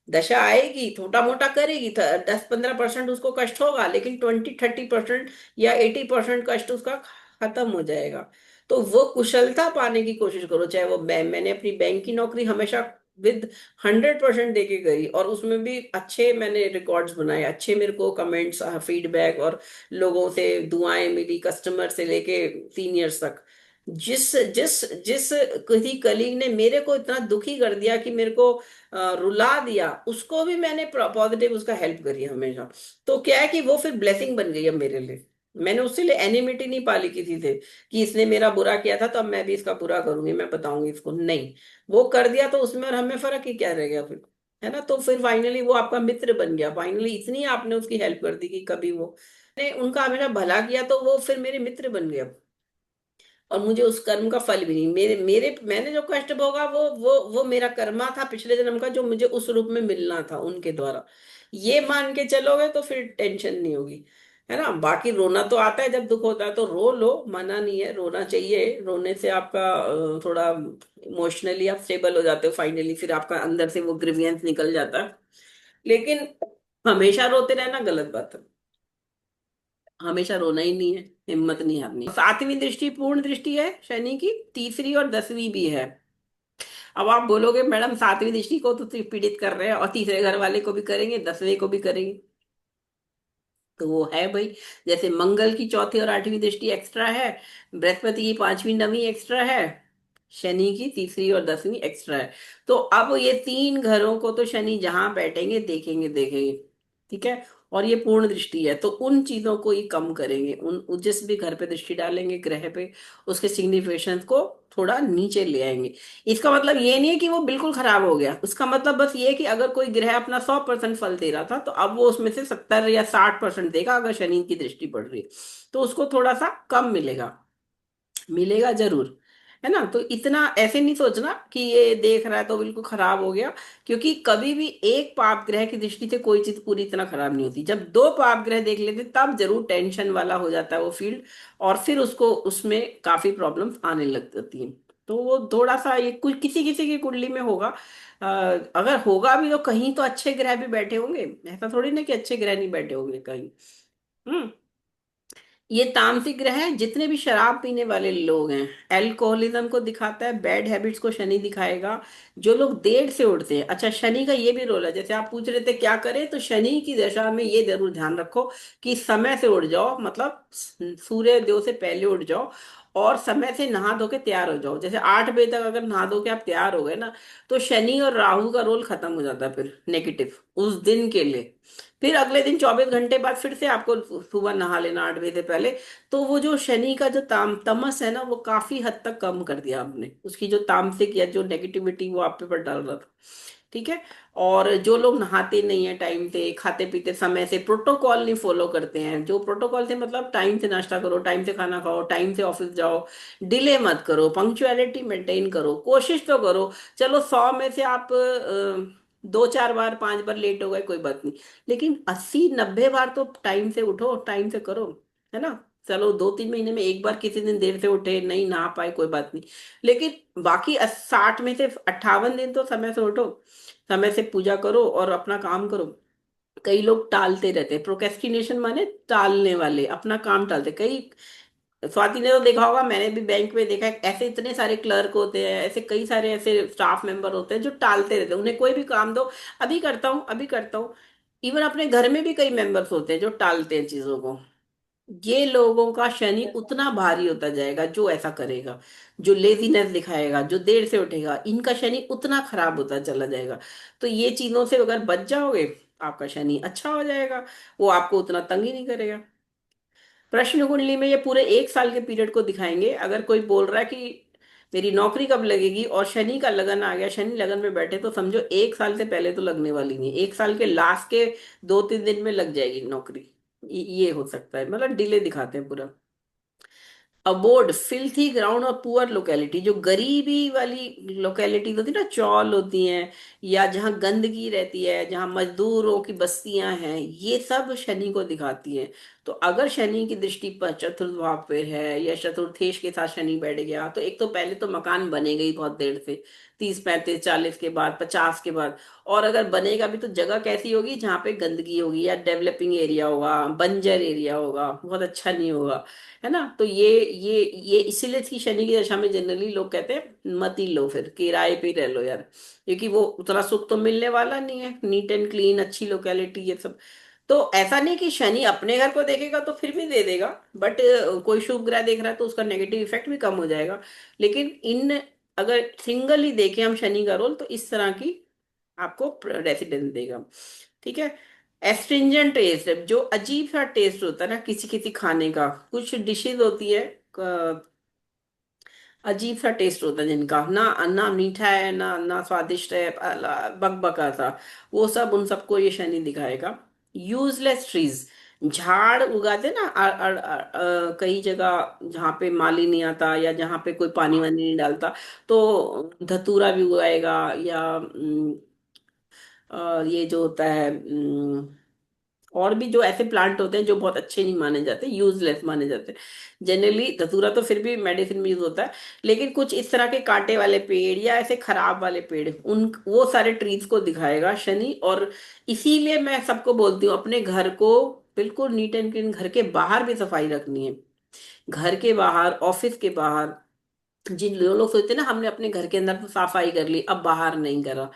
दशा आएगी, छोटा मोटा करेगी, 10-15% उसको कष्ट होगा, लेकिन 20-30% या 80% कष्ट उसका खत्म हो जाएगा। तो वो कुशलता पाने की कोशिश करो, चाहे वो मैंने अपनी बैंक की नौकरी हमेशा विद 100% देके करी, और उसमें भी अच्छे मैंने रिकॉर्ड्स बनाए, अच्छे मेरे को कमेंट्स, फीडबैक, और लोगों से दुआएं मिली, कस्टमर से लेके सीनियर्स तक। जिस जिस जिस किसी कलीग ने मेरे को इतना दुखी कर दिया कि मेरे को रुला दिया, उसको भी मैंने पॉजिटिव उसका हेल्प करी हमेशा। तो क्या है कि वो फिर ब्लेसिंग बन गई अब मेरे लिए। मैंने उससे लिए एनिमिटी नहीं पाली किसी से कि इसने मेरा बुरा किया था तो अब मैं भी इसका बुरा करूंगी, मैं बताऊंगी इसको, नहीं। वो कर दिया तो उसमें और हमें फर्क ही क्या रह गया फिर, है ना। तो फिर फाइनली वो आपका मित्र बन गया, फाइनली इतनी आपने उसकी हेल्प कर दी कि कभी वो ने उनका हमेशा भला किया तो वो फिर मेरे मित्र बन गए। और मुझे उस कर्म का फल भी नहीं, मेरे मेरे मैंने जो कष्ट भोगा वो मेरा कर्मा था पिछले जन्म का, जो मुझे उस रूप में मिलना था उनके द्वारा। ये मान के चलोगे तो फिर टेंशन नहीं होगी, है ना। बाकी रोना तो आता है जब दुख होता है तो रो लो, मना नहीं है, रोना चाहिए। रोने से आपका थोड़ा इमोशनली आप स्टेबल हो जाते हो फाइनली, फिर आपका अंदर से वो ग्रीवियंस निकल जाता है। लेकिन हमेशा रोते रहना गलत बात है। हमेशा रोना ही नहीं है, हिम्मत नहीं हारनी। सातवीं दृष्टि पूर्ण दृष्टि है शनि की, तीसरी और 10वीं भी है। अब आप बोलोगे मैडम 7वीं दृष्टि को तो सिर्फ पीड़ित कर रहे हैं और तीसरे घर वाले को भी करेंगे, 10वें को भी करेंगे। तो वो है भाई, जैसे मंगल की चौथी और 8वीं दृष्टि एक्स्ट्रा है, बृहस्पति की 5वीं 9वीं एक्स्ट्रा है, शनि की तीसरी और 10वीं एक्स्ट्रा है। तो अब ये तीन घरों को तो शनि जहां बैठेंगे देखेंगे देखेंगे, ठीक है। और ये पूर्ण दृष्टि है तो उन चीजों को ही कम करेंगे, जिस भी घर पे दृष्टि डालेंगे ग्रह पे, उसके सिग्निफिकेशंस को थोड़ा नीचे ले आएंगे। इसका मतलब ये नहीं है कि वो बिल्कुल खराब हो गया, उसका मतलब बस ये है कि अगर कोई ग्रह अपना 100% फल दे रहा था तो अब वो उसमें से 70 या 60% देगा, अगर शनि की दृष्टि पड़ रही है तो उसको थोड़ा सा कम मिलेगा, मिलेगा जरूर, है ना। तो इतना ऐसे नहीं सोचना कि ये देख रहा है तो बिल्कुल खराब हो गया, क्योंकि कभी भी एक पाप ग्रह की दृष्टि से कोई चीज पूरी इतना खराब नहीं होती। जब दो पाप ग्रह देख लेते तब जरूर टेंशन वाला हो जाता है वो फील्ड, और फिर उसको उसमें काफी प्रॉब्लम्स आने लग जाती हैं। तो वो थोड़ा सा ये कुछ किसी किसी की कुंडली में होगा। अगर होगा भी तो कहीं तो अच्छे ग्रह भी बैठे होंगे, ऐसा थोड़ी ना कि अच्छे ग्रह नहीं बैठे होंगे कहीं। हम्म। ये तामसिक ग्रह है, जितने भी शराब पीने वाले लोग हैं, अल्कोहलिज्म को दिखाता है, बैड हैबिट्स को शनि दिखाएगा। जो लोग देर से उठते हैं, अच्छा शनि का ये भी रोल है, जैसे आप पूछ रहे थे क्या करें, तो शनि की दशा में ये जरूर ध्यान रखो कि समय से उठ जाओ, मतलब सूर्योदय से पहले उठ जाओ, और समय से नहा धो के तैयार हो जाओ। जैसे 8 बजे तक अगर नहा धो के आप तैयार हो गए ना, तो शनि और राहु का रोल खत्म हो जाता है फिर नेगेटिव उस दिन के लिए। फिर अगले दिन 24 घंटे बाद फिर से आपको सुबह नहा लेना 8 बजे से पहले। तो वो जो शनि का जो तमस है ना, वो काफी हद तक कम कर दिया आपने, उसकी जो तामसिक या जो नेगेटिविटी वो आप पे पर डाल रहा था, ठीक है। और जो लोग नहाते नहीं है टाइम से, खाते पीते समय से, प्रोटोकॉल नहीं फॉलो करते हैं, जो प्रोटोकॉल से मतलब टाइम से नाश्ता करो, टाइम से खाना खाओ, टाइम से ऑफिस जाओ, डिले मत करो, पंक्चुअलिटी मेंटेन करो, कोशिश तो करो। चलो 100 में से आप 2 4 बार 5 बार लेट हो गए कोई बात नहीं, लेकिन 80 90 बार तो टाइम से उठो, टाइम से करो, है ना। चलो 2 3 महीने में एक बार किसी दिन देर से उठे, नहीं नहा पाए, कोई बात नहीं, लेकिन बाकी 60 में से 58 दिन तो समय से उठो, समय से पूजा करो और अपना काम करो। कई लोग टालते रहते हैं, प्रोक्रेस्टिनेशन माने टालने वाले, अपना काम टालते कई। स्वाति ने तो देखा होगा, मैंने भी बैंक में देखा है, ऐसे इतने सारे क्लर्क होते हैं, ऐसे कई सारे ऐसे स्टाफ मेंबर होते हैं जो टालते रहते हैं, उन्हें कोई भी काम दो, अभी करता हूँ अभी करता हूँ। इवन अपने घर में भी कई मेंबर्स होते हैं जो टालते हैं चीजों को। ये लोगों का शनि उतना भारी होता जाएगा जो ऐसा करेगा, जो लेजीनेस दिखाएगा, जो देर से उठेगा, इनका शनि उतना खराब होता चला जाएगा। तो ये चीजों से अगर बच जाओगे, आपका शनि अच्छा हो जाएगा, वो आपको उतना तंग ही नहीं करेगा। प्रश्न कुंडली में ये पूरे 1 साल के पीरियड को दिखाएंगे। अगर कोई बोल रहा है कि मेरी नौकरी कब लगेगी और शनि का लगन आ गया, शनि लगन में बैठे, तो समझो 1 साल से पहले तो लगने वाली नहीं, 1 साल के लास्ट के 2 3 दिन में लग जाएगी नौकरी। ये हो सकता है, मतलब डिले दिखाते हैं पूरा। अबोर्ड फिल्थी ग्राउंड और पुअर लोकेलिटी, जो गरीबी वाली लोकेलिटीज होती है ना, चौल होती हैं, या जहाँ गंदगी रहती है, जहाँ मजदूरों की बस्तियां हैं, ये सब शनि को दिखाती हैं। तो अगर शनि की दृष्टि पर चतुर्थ भाव पे है या चतुर्थेश के साथ शनि बैठ गया, तो एक तो पहले तो मकान बनेगा ही बहुत देर से, 30 35 40 के बाद, 50 के बाद। और अगर बनेगा भी तो जगह कैसी होगी, जहाँ पे गंदगी होगी या डेवलपिंग एरिया होगा, बंजर एरिया होगा, बहुत अच्छा नहीं होगा, है ना। तो ये इसीलिए थी शनि की दशा में जनरली लोग कहते हैं मत ही लो, फिर किराए पे ही रह लो यार, क्योंकि वो उतना सुख तो मिलने वाला नहीं है, नीट एंड क्लीन अच्छी लोकेलिटी ये सब। तो ऐसा नहीं कि शनि अपने घर को देखेगा तो फिर भी दे देगा, बट कोई शुभ ग्रह देख रहा है तो उसका नेगेटिव इफेक्ट भी कम हो जाएगा। लेकिन इन अगर सिंगल ही देखें हम शनि का रोल, तो इस तरह की आपको रेसिडेंस देगा। ठीक है। एस्ट्रिंजेंट टेस्ट, जो अजीब सा टेस्ट होता है ना किसी किसी खाने का, कुछ डिशेज होती है अजीब सा टेस्ट होता है जिनका, ना ना मीठा है ना ना स्वादिष्ट है, बकबका सा, वो सब उन सबको ये शनि दिखाएगा। यूजलेस ट्रीज, झाड़ उगाते ना कई जगह जहाँ पे माली नहीं आता या जहाँ पे कोई पानी वानी नहीं डालता, तो धतूरा भी उगाएगा, या ये जो होता है और भी जो ऐसे प्लांट होते हैं जो बहुत अच्छे नहीं माने जाते, यूजलेस माने जाते हैं जनरली। धतूरा तो फिर भी मेडिसिन में यूज होता है, लेकिन कुछ इस तरह के कांटे वाले पेड़ या ऐसे खराब वाले पेड़, उन वो सारे ट्रीज को दिखाएगा शनि। और इसीलिए मैं सबको बोलती हूँ अपने घर को बिल्कुल नीट एंड क्लीन, घर के बाहर भी सफाई रखनी है। घर के बाहर, ऑफिस के बाहर, जिन जो लोग सोचते हैं ना हमने अपने घर के अंदर तो सफाई कर ली अब बाहर नहीं करा,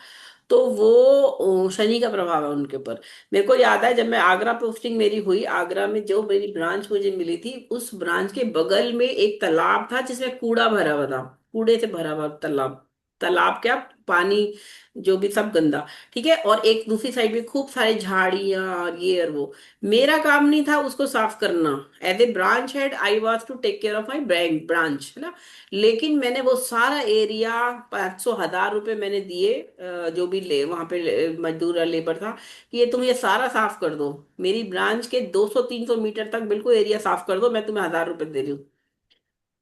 तो वो शनि का प्रभाव है उनके ऊपर। मेरे को याद है जब मैं आगरा पोस्टिंग मेरी हुई, आगरा में जो मेरी ब्रांच मुझे मिली थी, उस ब्रांच के बगल में एक तालाब था जिसमें कूड़ा भरा हुआ था, कूड़े से भरा हुआ तालाब। तालाब क्या, पानी जो भी सब गंदा। ठीक है। और एक दूसरी साइड में खूब सारे झाड़ियां और ये और वो। मेरा काम नहीं था उसको साफ करना, as a branch head I was to take care of my branch, है ना। लेकिन मैंने वो सारा एरिया, 500 1000 रुपए मैंने दिए, जो भी ले वहां पे मजदूर लेबर था, कि ये तुम ये सारा साफ कर दो, मेरी ब्रांच के 200 300 मीटर तक बिल्कुल एरिया साफ कर दो, मैं तुम्हें 1000 रुपए दे रही हूँ।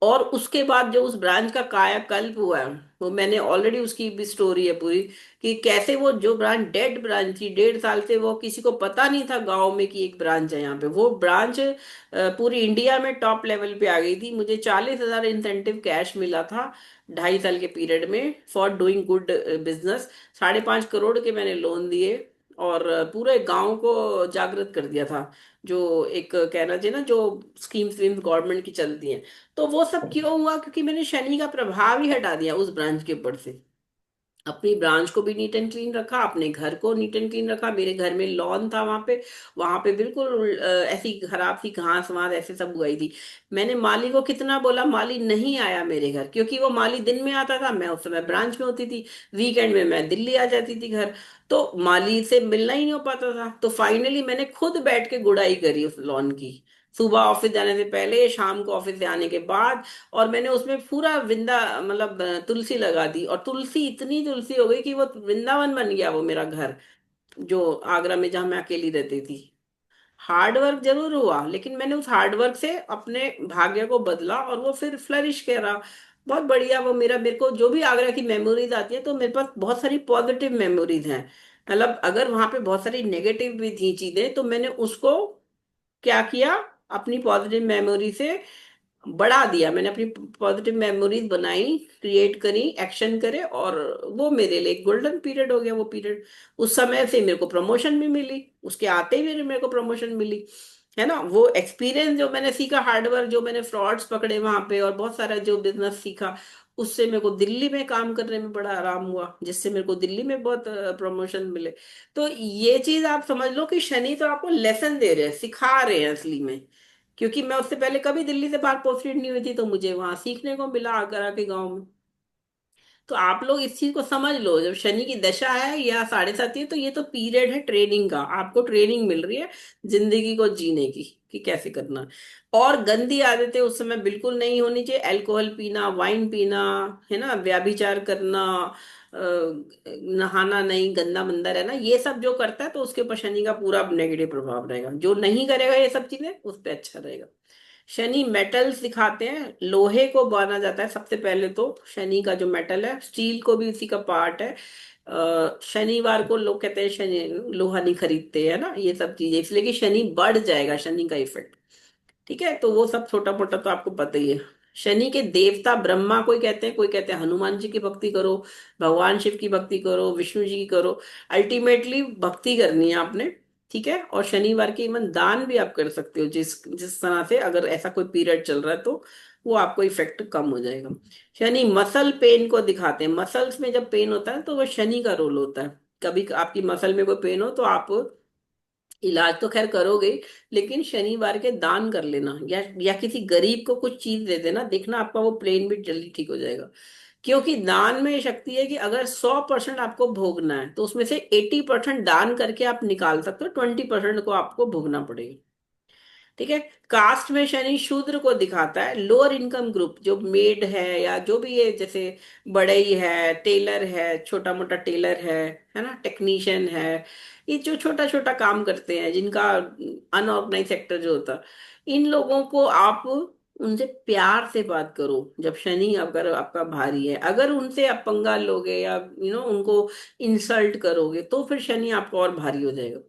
और उसके बाद जो उस ब्रांच का कायाकल्प हुआ है, वो मैंने ऑलरेडी उसकी भी स्टोरी है पूरी, कि कैसे वो जो ब्रांच डेड ब्रांच थी, 1.5 साल से वो किसी को पता नहीं था गांव में कि एक ब्रांच है यहाँ पे, वो ब्रांच पूरी इंडिया में टॉप लेवल पे आ गई थी। मुझे 40,000 इंसेंटिव कैश मिला था 2.5 साल के पीरियड में, for doing good business. 5.5 crore के मैंने लोन दिए, और पूरे गांव को जागृत कर दिया था। जो एक कहना चाहिए ना, जो स्कीम्स विम्स गवर्नमेंट की चलती हैं, तो वो सब क्यों हुआ, क्योंकि मैंने शनि का प्रभाव ही हटा दिया उस ब्रांच के ऊपर से। अपनी ब्रांच को भी नीट एंड क्लीन रखा, अपने घर को नीट एंड क्लीन रखा। मेरे घर में लॉन था वहां पे बिल्कुल ऐसी खराब सी घास वास ऐसे सब उगाई थी। मैंने माली को कितना बोला, माली नहीं आया मेरे घर, क्योंकि वो माली दिन में आता था, मैं उस समय ब्रांच में होती थी, वीकेंड में मैं दिल्ली आ जाती थी घर, तो माली से मिलना ही नहीं हो पाता था। तो फाइनली मैंने खुद बैठ के गुड़ाई करी उस लॉन की, सुबह ऑफिस जाने से पहले, शाम को ऑफिस से आने के बाद। और मैंने उसमें पूरा वृंदा मतलब तुलसी लगा दी, और तुलसी इतनी तुलसी हो गई कि वो वृंदावन बन गया वो मेरा घर, जो आगरा में जहाँ मैं अकेली रहती थी। हार्ड वर्क जरूर हुआ, लेकिन मैंने उस हार्ड वर्क से अपने भाग्य को बदला, और वो फिर फ्लरिश कर रहा। बहुत बढ़िया वो मेरे को जो भी आगरा की मेमोरीज आती है, तो मेरे पास बहुत सारी पॉजिटिव मेमोरीज हैं। मतलब अगर वहां पे बहुत सारी नेगेटिव भी थी चीजें, तो मैंने उसको क्या किया, अपनी पॉजिटिव मेमोरी से बढ़ा दिया, मैंने अपनी पॉजिटिव मेमोरीज बनाई, क्रिएट करी, एक्शन करे, और वो मेरे लिए गोल्डन पीरियड हो गया वो पीरियड। उस समय से मेरे को प्रमोशन भी मिली, उसके आते ही मेरे को प्रमोशन मिली, है ना। वो एक्सपीरियंस जो मैंने सीखा, हार्डवर्क जो मैंने फ्रॉड्स पकड़े वहां पे, और बहुत सारा जो बिजनेस सीखा, उससे मेरे को दिल्ली में काम करने में बड़ा आराम हुआ, जिससे मेरे को दिल्ली में बहुत प्रमोशन मिले। तो ये चीज आप समझ लो कि शनि तो आपको लेसन दे रहे हैं, सिखा रहे हैं असली में। क्योंकि मैं उससे पहले कभी दिल्ली से बाहर पोस्टेड नहीं हुई थी, तो मुझे वहां सीखने को मिला आगरा के गांव में। तो आप लोग इस चीज को समझ लो, जब शनि की दशा है या 7.5 है, तो ये तो पीरियड है ट्रेनिंग का, आपको ट्रेनिंग मिल रही है जिंदगी को जीने की, कि कैसे करना है। और गंदी आदतें उस समय बिल्कुल नहीं होनी चाहिए, अल्कोहल पीना, वाइन पीना, है ना, व्यभिचार करना, नहाना नहीं, गंदा मंदा रहना, ये सब जो करता है तो उसके ऊपर शनि का पूरा नेगेटिव प्रभाव रहेगा। जो नहीं करेगा ये सब चीजें, उस पर अच्छा रहेगा। शनि मेटल सिखाते हैं, लोहे को माना जाता है सबसे पहले तो, शनि का जो मेटल है, स्टील को भी इसी का पार्ट है। शनिवार को लोग कहते हैं शनि लोहा नहीं खरीदते, है ना, ये सब चीजें इसलिए कि शनि बढ़ जाएगा, शनि का इफेक्ट। ठीक है। तो वो सब छोटा मोटा तो आपको पता ही है। शनि के देवता ब्रह्मा कोई कहते हैं, कोई कहते हैं हनुमान जी की भक्ति करो, भगवान शिव की भक्ति करो, विष्णु जी की करो, अल्टीमेटली भक्ति करनी है आपने। ठीक है। और शनिवार के इवन दान भी आप कर सकते हो, जिस जिस तरह से, अगर ऐसा कोई पीरियड चल रहा है तो वो आपको इफेक्ट कम हो जाएगा। शनि मसल पेन को दिखाते हैं, मसल्स में जब पेन होता है तो वो शनि का रोल होता है। कभी आपकी मसल में कोई पेन हो तो आप इलाज तो खैर करोगे, लेकिन शनिवार के दान कर लेना, या किसी गरीब को कुछ चीज दे देना, देखना आपका वो प्लेन भी जल्दी ठीक हो जाएगा। क्योंकि दान में ये शक्ति है कि अगर 100% आपको भोगना है तो उसमें से 80% दान करके आप निकाल सकते हो, 20% को आपको भोगना पड़ेगा। ठीक है। कास्ट में शनि शूद्र को दिखाता है, लोअर इनकम ग्रुप, जो मेड है या जो भी है, जैसे बढ़ई है, टेलर है, छोटा मोटा टेलर है ना, टेक्नीशियन है, ये जो छोटा छोटा काम करते हैं, जिनका अनऑर्गेनाइज सेक्टर जो होता, इन लोगों को आप उनसे प्यार से बात करो। जब शनि अगर आपका भारी है, अगर उनसे आप पंगा लोगे या उनको इंसल्ट करोगे, तो फिर शनि आपका और भारी हो जाएगा।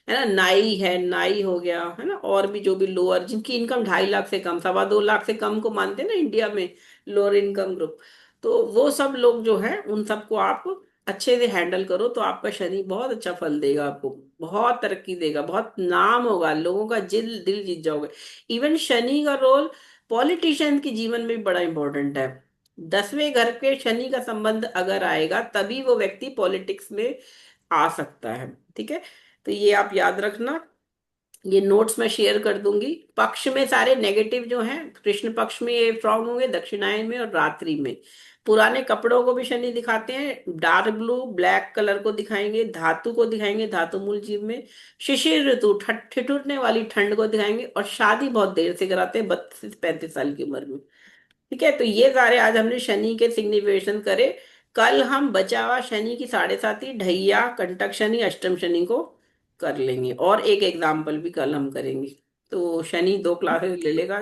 है ना, नाई है, नाई हो गया, है ना, और भी जो भी लोअर, जिनकी इनकम 2.5 लाख से कम, 2.25 लाख से कम को मानते हैं ना इंडिया में लोअर इनकम ग्रुप, तो वो सब लोग जो है उन सबको आप अच्छे से हैंडल करो, तो आपका शनि बहुत अच्छा फल देगा आपको, बहुत तरक्की देगा, बहुत नाम होगा, लोगों का दिल दिल जीत जाओगे। इवन शनि का रोल पॉलिटिशियन के जीवन में भी बड़ा इंपॉर्टेंट है। 10वें घर के शनि का संबंध अगर आएगा तभी वो व्यक्ति पॉलिटिक्स में आ सकता है। ठीक है। तो ये आप याद रखना, ये नोट्स मैं शेयर कर दूंगी। पक्ष में सारे नेगेटिव जो हैं, कृष्ण पक्ष में ये स्ट्रांग होंगे, दक्षिणायन में और रात्रि में। पुराने कपड़ों को भी शनि दिखाते हैं, डार्क ब्लू ब्लैक कलर को दिखाएंगे, धातु को दिखाएंगे, धातु मूल जीव में। शिशिर ऋतु ठिठुरने वाली ठंड को दिखाएंगे, और शादी बहुत देर से कराते हैं, 32 से 35 साल की उम्र में। ठीक है। तो ये सारे आज हमने शनि के सिग्निफिकेशन करे। कल हम बचा हुआ शनि की 7.5 ढैया कंटक शनि अष्टम शनि को कर लेंगे, और एक एग्जाम्पल भी कल हम करेंगे। तो शनि 2 क्लासेस ले लेगा।